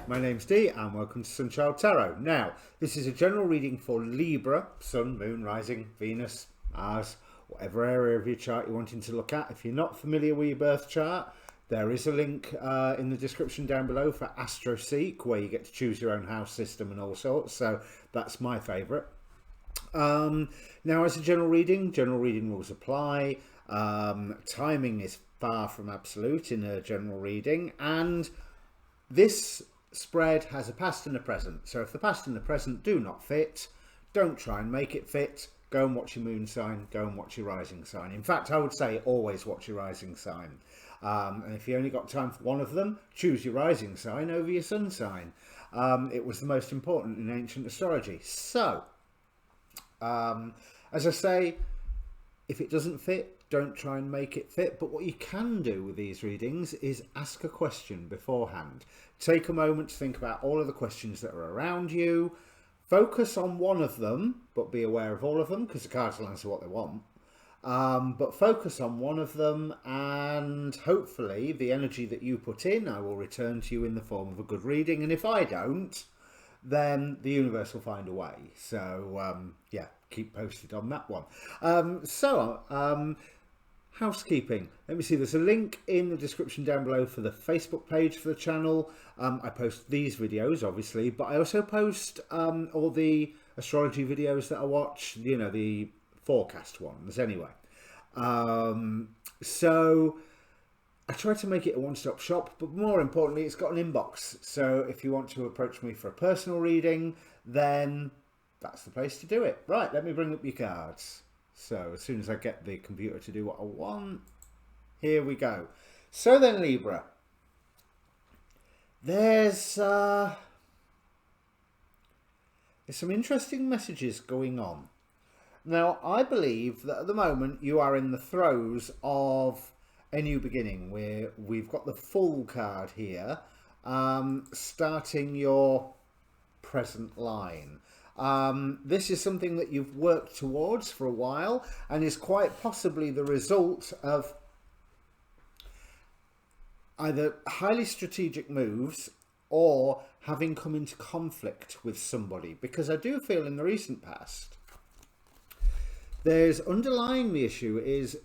my name's Dee and welcome to Sunchild Tarot. Now, this is a general reading for Libra, Sun, Moon, Rising, Venus, Mars, whatever area of your chart you're wanting to look at. If you're not familiar with your birth chart, there is a link in the description down below for AstroSeek, where you get to choose your own house system and all sorts, so that's my favourite. Now, as a general reading rules apply. Timing is far from absolute in a general reading, and this spread has a past and a present. So if the past and the present do not fit, don't try and make it fit. Go and watch your moon sign, go and watch your rising sign. In fact, I would say always watch your rising sign. And if you only got time for one of them, choose your rising sign over your sun sign. It was the most important in ancient astrology. So, as I say, if it doesn't fit, don't try and make it fit. But what you can do with these readings is ask a question beforehand. Take a moment to think about all of the questions that are around you. Focus on one of them, but be aware of all of them, because the cards will answer what they want. But focus on one of them, and hopefully the energy that you put in, I will return to you in the form of a good reading. And if I don't, then the universe will find a way. So, yeah, keep posted on that one. Housekeeping. Let me see, there's a link in the description down below for the Facebook page for the channel. I post these videos, obviously, but I also post all the astrology videos that I watch, you know, the forecast ones anyway. So I try to make it a one-stop shop, but more importantly, it's got an inbox. So if you want to approach me for a personal reading, then that's the place to do it. Right, let me bring up your cards. So as soon as I get the computer to do what I want, here we go. So then, Libra, there's some interesting messages going on. Now, I believe that at the moment you are in the throes of a new beginning, where we've got the Fool card here, starting your present line. This is something that you've worked towards for a while, and is quite possibly the result of either highly strategic moves or having come into conflict with somebody, because I do feel in the recent past there's underlying the issue is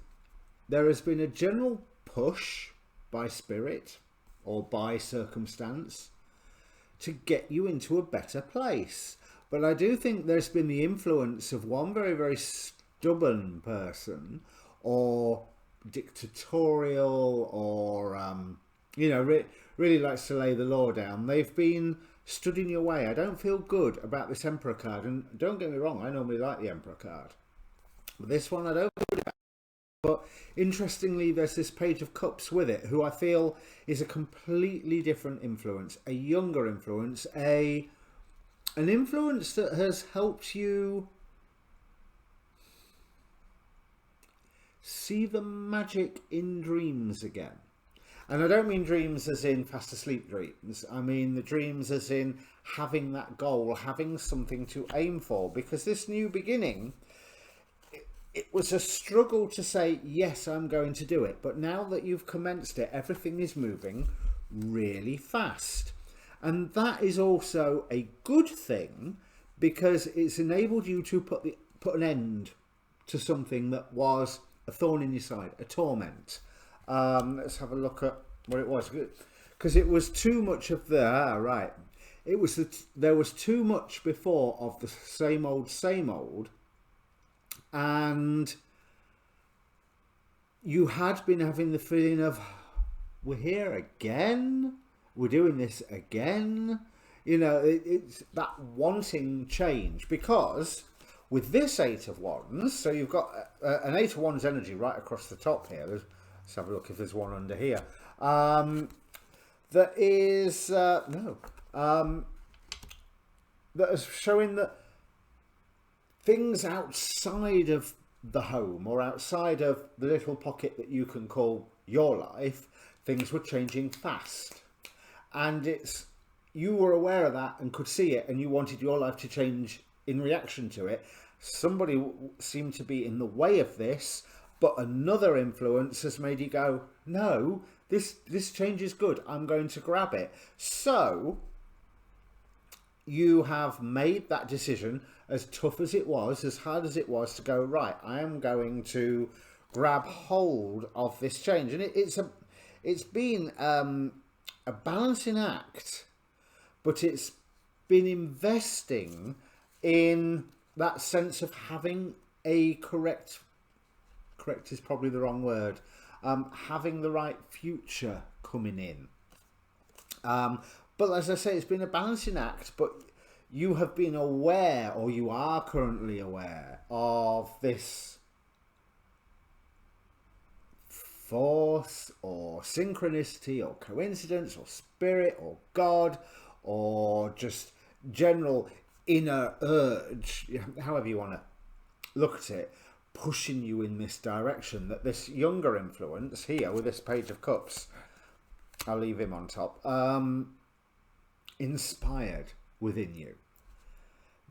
there has been a general push by spirit or by circumstance to get you into a better place. But I do think there's been the influence of one very, very stubborn person, or dictatorial, or, you know, really likes to lay the law down. They've been stood in your way. I don't feel good about this Emperor card. And don't get me wrong, I normally like the Emperor card. But this one I don't feel good about. But interestingly, there's this Page of Cups with it, who I feel is a completely different influence, a younger influence, an influence that has helped you see the magic in dreams again. And I don't mean dreams as in fast asleep dreams. I mean the dreams as in having that goal, having something to aim for. Because this new beginning, it was a struggle to say, yes, I'm going to do it. But now that you've commenced it, everything is moving really fast. And that is also a good thing, because it's enabled you to put an end to something that was a thorn in your side, a torment. Let's have a look at what it was, because it was too much of the right. It was there was too much before of the same old, and you had been having the feeling of, we're here again. We're doing this again. You know, it's that wanting change, because with this Eight of Wands, so you've got an Eight of Wands energy right across the top here. Let's have a look if there's one under here. That is, that is showing that things outside of the home, or outside of the little pocket that you can call your life, things were changing fast. And you were aware of that and could see it, and you wanted your life to change in reaction to it. Somebody seemed to be in the way of this, but another influence has made you go, no, this change is good, I'm going to grab it. So you have made that decision, as tough as it was, as hard as it was, to go, right, I am going to grab hold of this change. And it's been a balancing act, but it's been investing in that sense of having a correct is probably the wrong word, having the right future coming in. But as I say, it's been a balancing act, but you have been aware, or you are currently aware, of this force or synchronicity or coincidence or spirit or God or just general inner urge, however you want to look at it, pushing you in this direction, that this younger influence here with this Page of Cups, I'll leave him on top, inspired within you.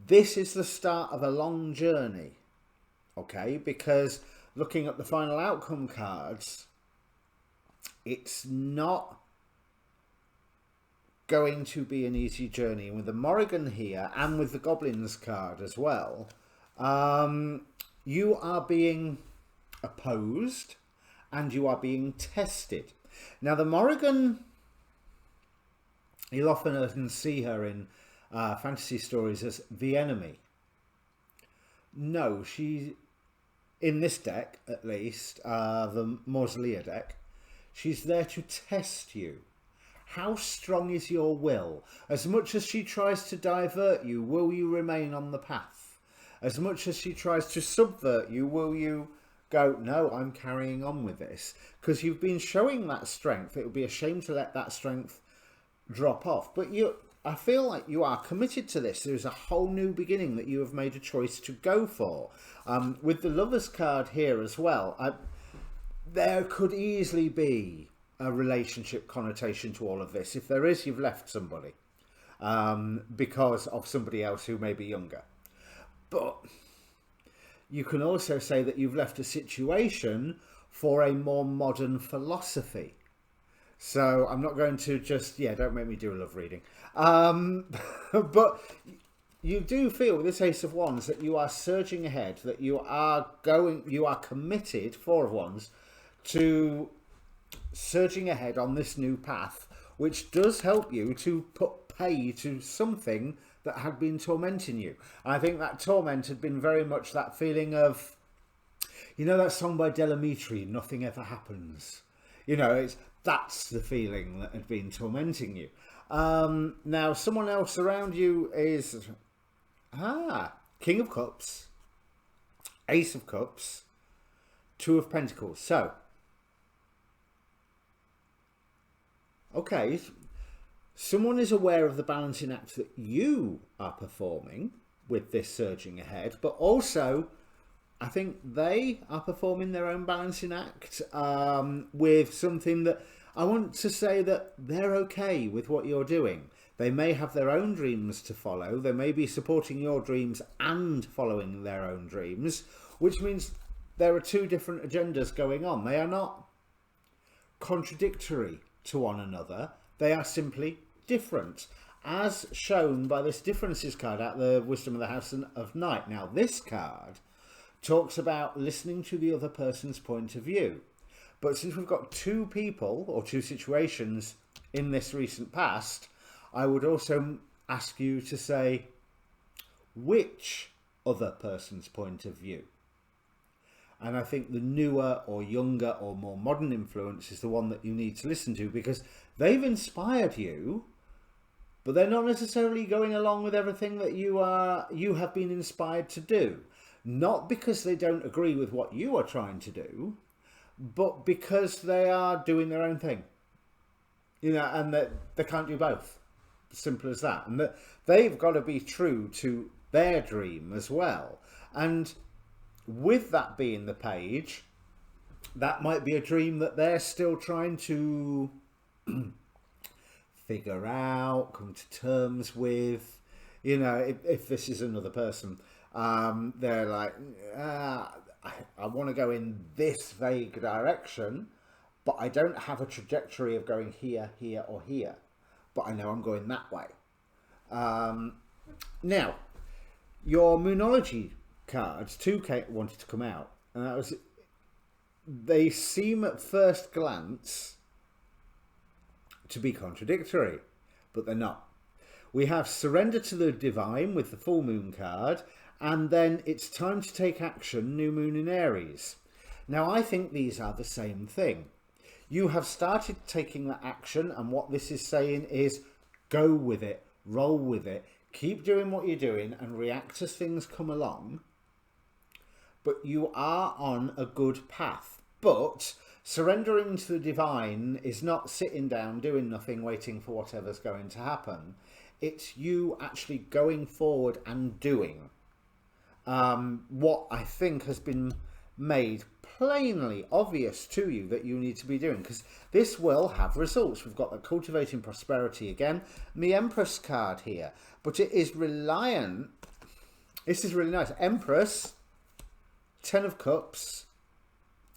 This is the start of a long journey, okay? Because looking at the final outcome cards, it's not going to be an easy journey. And with the Morrigan here and with the Goblins card as well, you are being opposed and you are being tested. Now the Morrigan, you'll often see her in fantasy stories as the enemy. No, she, in this deck at least, the Mausolea deck, she's there to test you. How strong is your will? As much as she tries to divert you, will you remain on the path? As much as she tries to subvert you, will you go, no, I'm carrying on with this? Because you've been showing that strength. It would be a shame to let that strength drop off. But I feel like you are committed to this. There's a whole new beginning that you have made a choice to go for. With the Lovers card here as well, there could easily be a relationship connotation to all of this. If there is, you've left somebody because of somebody else who may be younger. But you can also say that you've left a situation for a more modern philosophy. So I'm not going to just, don't make me do a love reading. But you do feel with this Ace of Wands that you are surging ahead, that you are committed, Four of Wands, to surging ahead on this new path, which does help you to put pay to something that had been tormenting you. And I think that torment had been very much that feeling of, you know that song by Delamitri, Nothing Ever Happens? That's the feeling that had been tormenting you. Now, someone else around you is, King of Cups, Ace of Cups, Two of Pentacles. So, okay, someone is aware of the balancing act that you are performing with this surging ahead, but also I think they are performing their own balancing act with something that I want to say that they're okay with what you're doing. They may have their own dreams to follow. They may be supporting your dreams and following their own dreams, which means there are two different agendas going on. They are not contradictory to one another. They are simply different, as shown by this differences card out the Wisdom of the House of Night. Now, this card talks about listening to the other person's point of view. But since we've got two people or two situations in this recent past, I would also ask you to say which other person's point of view. And I think the newer or younger or more modern influence is the one that you need to listen to, because they've inspired you, but they're not necessarily going along with everything that you have been inspired to do. Not because they don't agree with what you are trying to do, but because they are doing their own thing. And that they can't do both. Simple as that. And that they've got to be true to their dream as well. And with that being the Page, that might be a dream that they're still trying to figure out, come to terms with. If this is another person, they're like, I want to go in this vague direction, but I don't have a trajectory of going here, here, or here. But I know I'm going that way. Now, your Moonology cards, two wanted to come out, and that was, they seem at first glance to be contradictory, but they're not. We have Surrender to the Divine with the Full Moon card, and then It's Time to Take Action, New Moon in Aries. Now, I think these are the same thing. You have started taking that action, and what this is saying is go with it, roll with it, keep doing what you're doing and react as things come along. But you are on a good path. But surrendering to the divine is not sitting down, doing nothing, waiting for whatever's going to happen. It's you actually going forward and doing what I think has been made plainly obvious to you that you need to be doing, because this will have results. We've got the Cultivating Prosperity again, and the Empress card here, but it is reliant. This is really nice. Empress, Ten of Cups,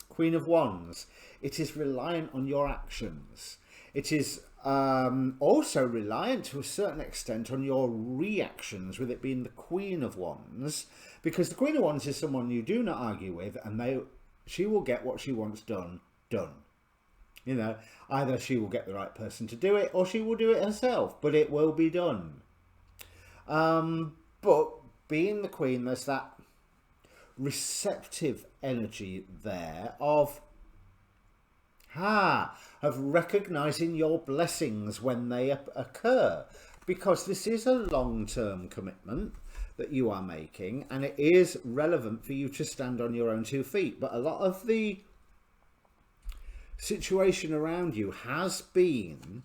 Queen of Wands. It is reliant on your actions. It is also reliant to a certain extent on your reactions, with it being the Queen of Wands, because the Queen of Wands is someone you do not argue with, and she will get what she wants done. You know, either she will get the right person to do it, or she will do it herself, but it will be done. But being the Queen, there's that receptive energy there of recognizing your blessings when they occur, because this is a long-term commitment that you are making, and it is relevant for you to stand on your own 2 feet. But a lot of the situation around you has been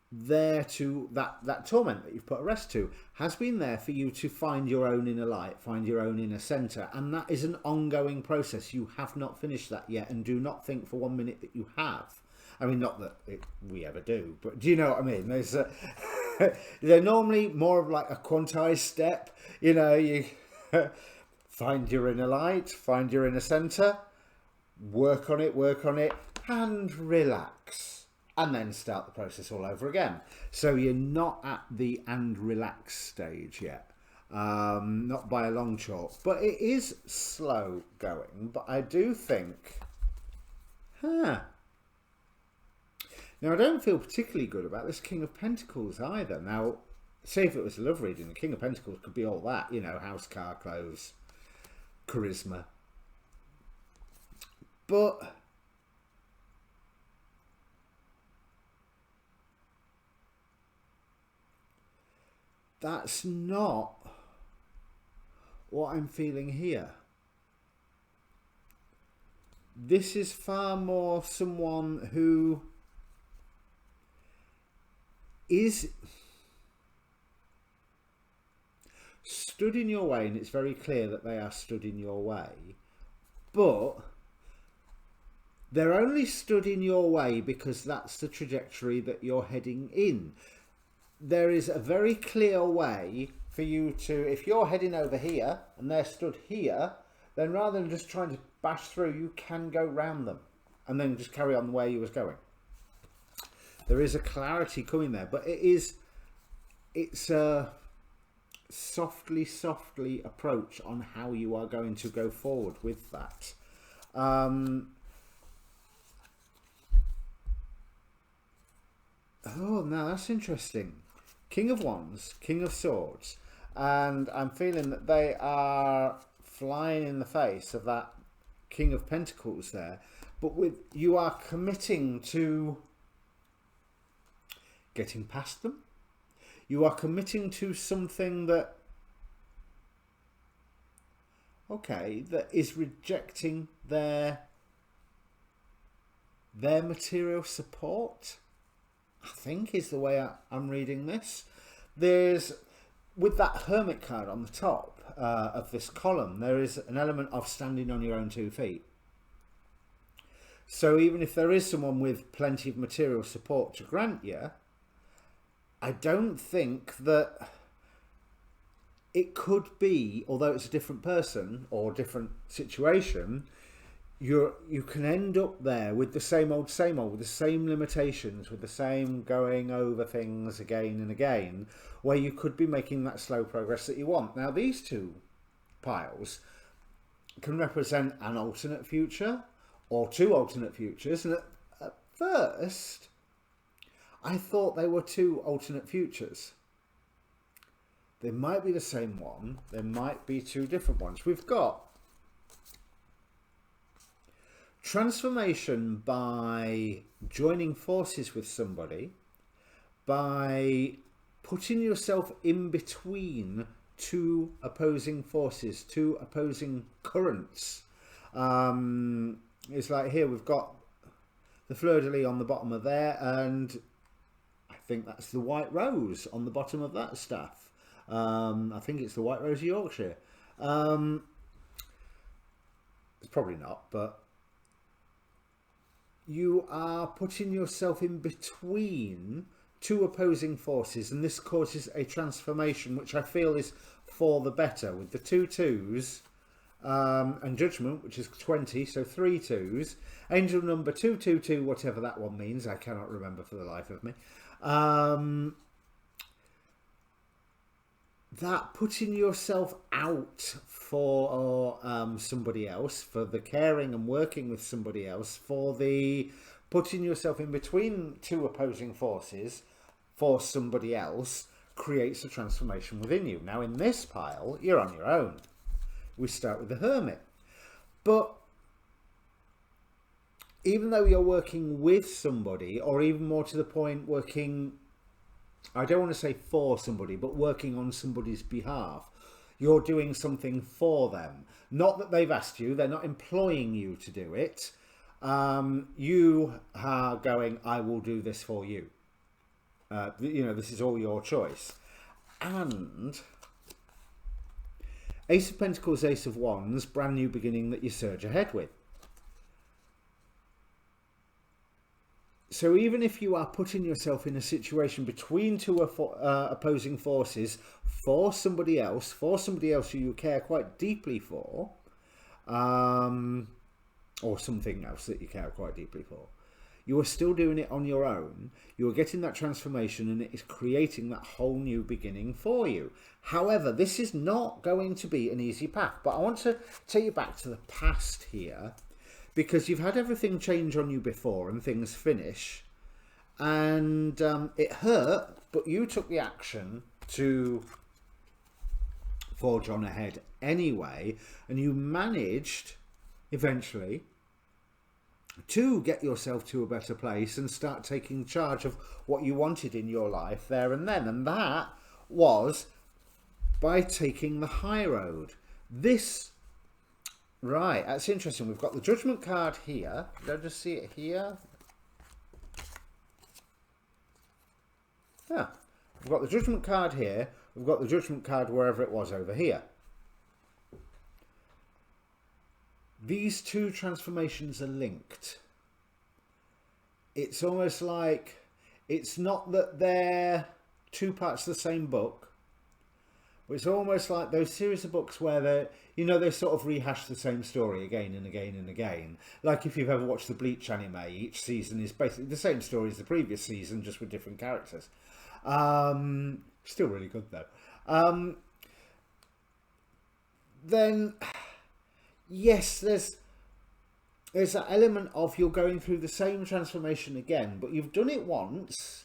there to that torment that you've put a rest to has been there for you to find your own inner light, find your own inner center, and that is an ongoing process. You have not finished that yet, and do not think for 1 minute that you have. I mean, not that we ever do, but do you know what I mean? There's they're normally more of like a quantized step. You know, you find your inner light, find your inner center, work on it, and relax. And then start the process all over again. So you're not at the and relax stage yet. Not by a long chalk. But it is slow going. But I do think... Now, I don't feel particularly good about this King of Pentacles either. Now, say if it was a love reading, the King of Pentacles could be all that. You know, house, car, clothes, charisma. But... that's not what I'm feeling here. This is far more someone who is stood in your way, and it's very clear that they are stood in your way, but they're only stood in your way because that's the trajectory that you're heading in. There is a very clear way for you to, if you're heading over here and they're stood here, then rather than just trying to bash through, you can go round them and then just carry on where you was going. There is a clarity coming there, but it's a softly approach on how you are going to go forward with that. Oh, now that's interesting. King of Wands, King of Swords, and I'm feeling that they are flying in the face of that King of Pentacles there, but you are committing to getting past them. You are committing to something that, okay, that is rejecting their material support, I think is the way I'm reading this. There's, with that Hermit card on the top of this column, there is an element of standing on your own 2 feet. So even if there is someone with plenty of material support to grant you, I don't think that it could be, although it's a different person or different situation, you can end up there with the same old, with the same limitations, with the same going over things again and again, where you could be making that slow progress that you want. Now, these two piles can represent an alternate future or two alternate futures. And at first, I thought they were two alternate futures. They might be the same one. There might be two different ones. We've got transformation by joining forces with somebody, by putting yourself in between two opposing forces, two opposing currents. It's like here we've got the fleur-de-lis on the bottom of there, and I think that's the white rose on the bottom of that staff. I think it's the white rose of Yorkshire. It's probably not, but you are putting yourself in between two opposing forces, and this causes a transformation which I feel is for the better, with the 2 2s and judgment, which is 20, so 3 2s. Angel number 222, whatever that one means, I cannot remember for the life of me. That putting yourself out for somebody else, for the caring and working with somebody else, for the putting yourself in between two opposing forces for somebody else, creates a transformation within you. Now in this pile, you're on your own. We start with the Hermit. But even though you're working with somebody, or even more to the point, working, I don't want to say for somebody, but working on somebody's behalf, you're doing something for them. Not that they've asked you, they're not employing you to do it. You are going, I will do this for you. You know, this is all your choice. And Ace of Pentacles, Ace of Wands, brand new beginning that you surge ahead with. So even if you are putting yourself in a situation between two opposing forces for somebody else who you care quite deeply for, or something else that you care quite deeply for, you are still doing it on your own. You are getting that transformation, and it is creating that whole new beginning for you. However, this is not going to be an easy path, but I want to take you back to the past here, because you've had everything change on you before and things finish, and it hurt, but you took the action to forge on ahead anyway, and you managed eventually to get yourself to a better place and start taking charge of what you wanted in your life there and then. And that was by taking the high road. Right, that's interesting. We've got the Judgment card here. Did I just see it here? Yeah. We've got the Judgment card here. We've got the Judgment card wherever it was over here. These two transformations are linked. It's almost like, it's not that they're two parts of the same book, but it's almost like those series of books where they sort of rehash the same story again and again and again. Like if you've ever watched the Bleach anime, each season is basically the same story as the previous season, just with different characters. Still really good though. Then yes, there's that element of you're going through the same transformation again, but you've done it once,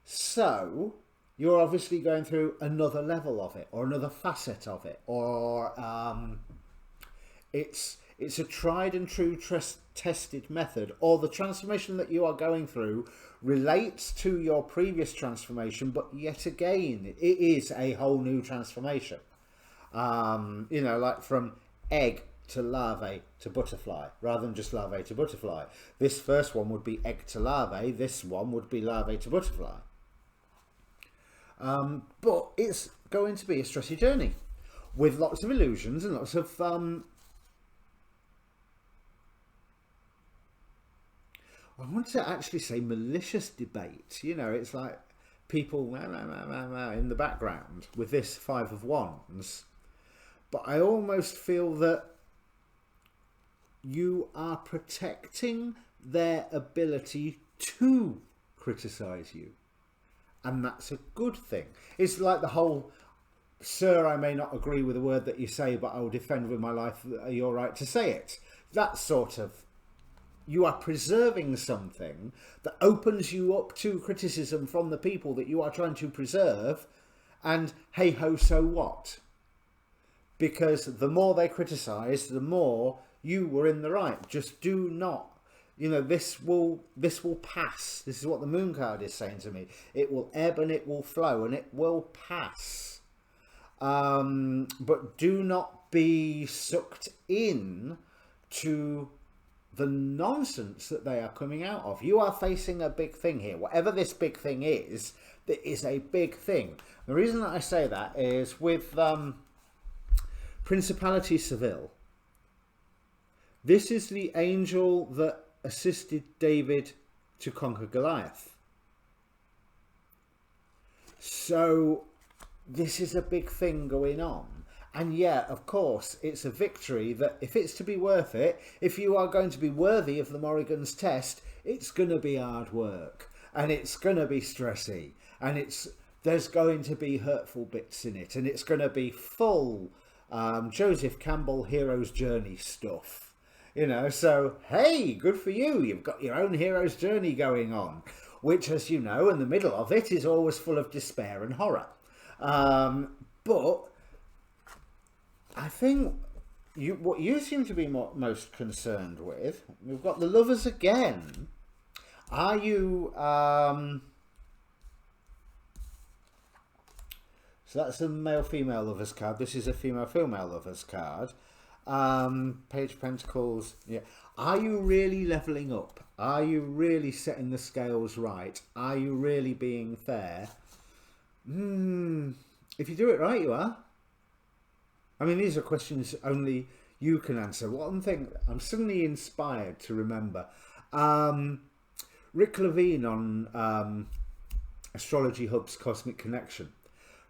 so you're obviously going through another level of it, or another facet of it, or it's a tried and true tested method, or the transformation that you are going through relates to your previous transformation, but yet again it is a whole new transformation. You know, like from egg to larvae to butterfly, rather than just larvae to butterfly. This first one would be egg to larvae, this one would be larvae to butterfly. But it's going to be a stressy journey with lots of illusions and lots of I want to actually say malicious debate. You know, it's like people in the background with this Five of Wands. But I almost feel that you are protecting their ability to criticize you. And that's a good thing. It's like the whole, sir, I may not agree with a word that you say, but I will defend with my life your right to say it. That sort of, you are preserving something that opens you up to criticism from the people that you are trying to preserve. And hey ho, so what? Because the more they criticize, the more you were in the right. Just do not, you know, this will pass. This is what the moon card is saying to me. It will ebb and it will flow and it will pass. But do not be sucked in to the nonsense that they are coming out of. You are facing a big thing here. Whatever this big thing is, it is a big thing. The reason that I say that is with Principality Seville. This is the angel that assisted David to conquer Goliath. So this is a big thing going on. And yeah, of course, it's a victory that if it's to be worth it, if you are going to be worthy of the Morrigan's test, it's going to be hard work and it's going to be stressy and there's going to be hurtful bits in it and it's going to be full Joseph Campbell hero's journey stuff, you know. So hey, good for you, you've got your own hero's journey going on, which, as you know, in the middle of it is always full of despair and horror. But I think what you seem to be most concerned with, we've got the Lovers again. Are you so that's a male-female lovers card. This is a female-female lovers card. Page of Pentacles. Yeah. Are you really leveling up? Are you really setting the scales right? Are you really being fair? If you do it right, you are. I mean, these are questions only you can answer. One thing I'm suddenly inspired to remember. Rick Levine on Astrology Hub's Cosmic Connection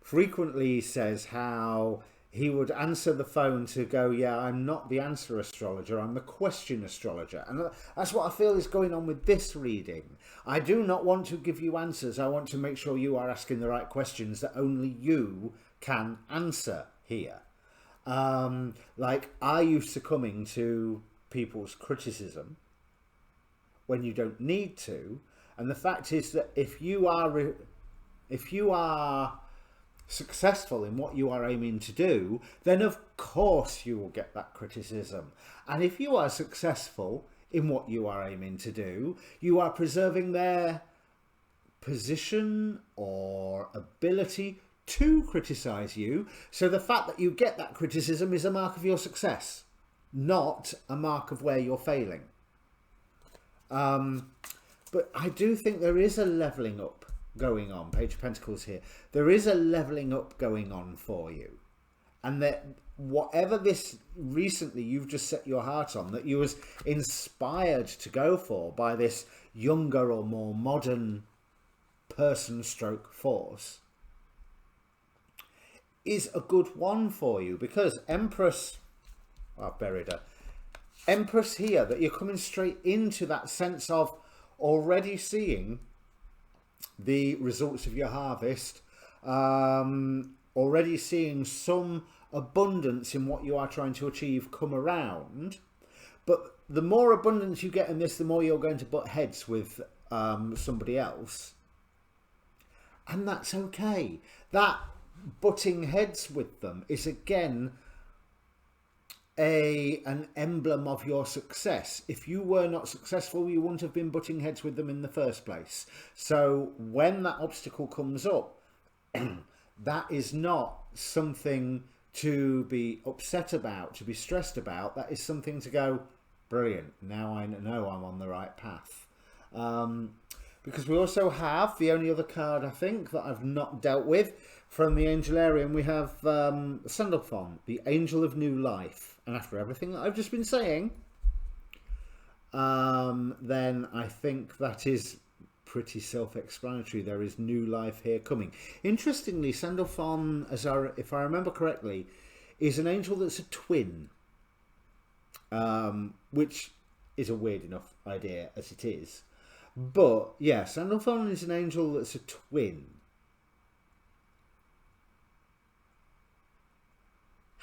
frequently says how he would answer the phone to go, yeah, I'm not the answer astrologer, I'm the question astrologer. And that's what I feel is going on with this reading. I do not want to give you answers. I want to make sure you are asking the right questions that only you can answer here. Like, are you succumbing to people's criticism when you don't need to? And the fact is that if you are successful in what you are aiming to do, then of course you will get that criticism. And if you are successful in what you are aiming to do, you are preserving their position or ability to criticize you. So the fact that you get that criticism is a mark of your success, not a mark of where you're failing. But I do think there is a leveling up going on. Page of Pentacles here. There is a leveling up going on for you. And that whatever this recently you've just set your heart on, that you was inspired to go for by this younger or more modern person stroke force, is a good one for you. Because Empress, I've buried her. Empress here, that you're coming straight into that sense of already seeing the results of your harvest, already seeing some abundance in what you are trying to achieve come around. But the more abundance you get in this, the more you're going to butt heads with somebody else. And that's okay. That butting heads with them is again an emblem of your success. If you were not successful, you wouldn't have been butting heads with them in the first place. So when that obstacle comes up, that is not something to be upset about, to be stressed about. That is something to go, brilliant, now I know I'm on the right path. Because we also have the only other card I think that I've not dealt with from the Angelarium, we have Sandalphon, the Angel of New Life. And after everything that I've just been saying, then I think that is pretty self-explanatory. There is new life here coming. Interestingly, Sandalphon, if I remember correctly, is an angel that's a twin. which is a weird enough idea as it is. But yes, and not only is an angel that's a twin.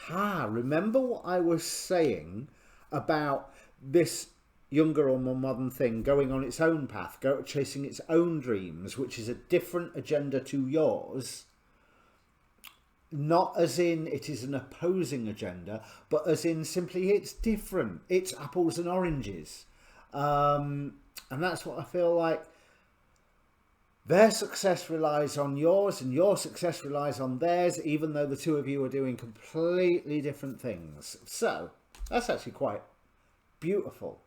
Remember what I was saying about this younger or more modern thing going on its own path, chasing its own dreams, which is a different agenda to yours. Not as in it is an opposing agenda, but as in simply it's different. It's apples and oranges. And that's what I feel like. Their success relies on yours and your success relies on theirs, even though the two of you are doing completely different things. So that's actually quite beautiful.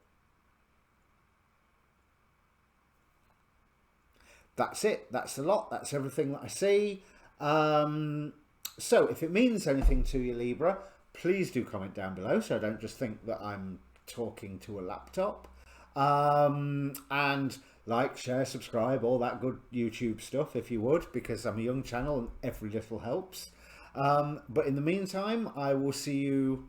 That's it. That's the lot. That's everything that I see. So if it means anything to you, Libra, please do comment down below so I don't just think that I'm talking to a laptop. And like, share, subscribe, all that good YouTube stuff if you would, because I'm a young channel and every little helps. But in the meantime, I will see you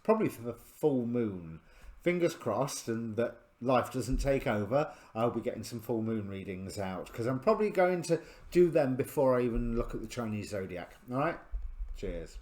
probably for the full moon. Fingers crossed, and that life doesn't take over. I'll be getting some full moon readings out because I'm probably going to do them before I even look at the Chinese zodiac. All right, cheers.